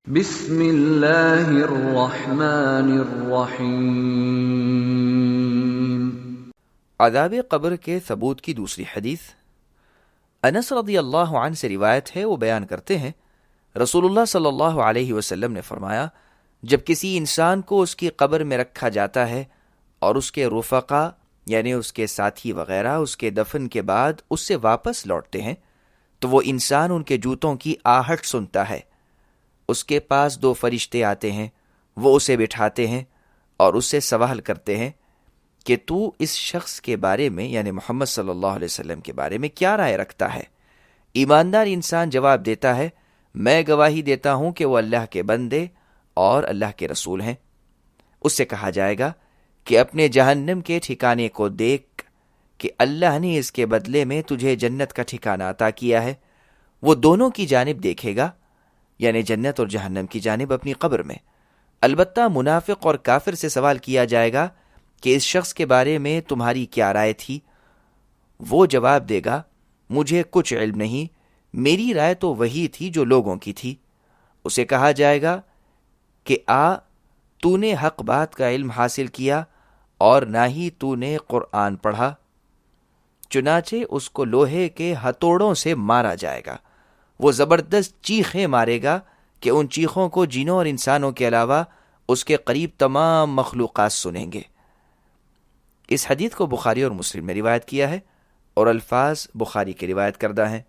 بسم اللہ الرحمن الرحیم۔ عذاب قبر کے ثبوت کی دوسری حدیث انس رضی اللہ عنہ سے روایت ہے۔ وہ بیان کرتے ہیں رسول اللہ صلی اللہ علیہ وسلم نے فرمایا، جب کسی انسان کو اس کی قبر میں رکھا جاتا ہے اور اس کے رفقا یعنی اس کے ساتھی وغیرہ اس کے دفن کے بعد اس سے واپس لوٹتے ہیں تو وہ انسان ان کے جوتوں کی آہٹ سنتا ہے۔ اس کے پاس دو فرشتے آتے ہیں، وہ اسے بٹھاتے ہیں اور اس سے سوال کرتے ہیں کہ تو اس شخص کے بارے میں یعنی محمد صلی اللہ علیہ وسلم کے بارے میں کیا رائے رکھتا ہے؟ ایماندار انسان جواب دیتا ہے، میں گواہی دیتا ہوں کہ وہ اللہ کے بندے اور اللہ کے رسول ہیں۔ اس سے کہا جائے گا کہ اپنے جہنم کے ٹھکانے کو دیکھ کہ اللہ نے اس کے بدلے میں تجھے جنت کا ٹھکانہ عطا کیا ہے۔ وہ دونوں کی جانب دیکھے گا یعنی جنت اور جہنم کی جانب اپنی قبر میں۔ البتہ منافق اور کافر سے سوال کیا جائے گا کہ اس شخص کے بارے میں تمہاری کیا رائے تھی؟ وہ جواب دے گا، مجھے کچھ علم نہیں، میری رائے تو وہی تھی جو لوگوں کی تھی۔ اسے کہا جائے گا کہ تو نے حق بات کا علم حاصل کیا اور نہ ہی تو نے قرآن پڑھا۔ چنانچہ اس کو لوہے کے ہتھوڑوں سے مارا جائے گا۔ وہ زبردست چیخیں مارے گا کہ ان چیخوں کو جنوں اور انسانوں کے علاوہ اس کے قریب تمام مخلوقات سنیں گے۔ اس حدیث کو بخاری اور مسلم نے روایت کیا ہے اور الفاظ بخاری کے روایت کردہ ہیں۔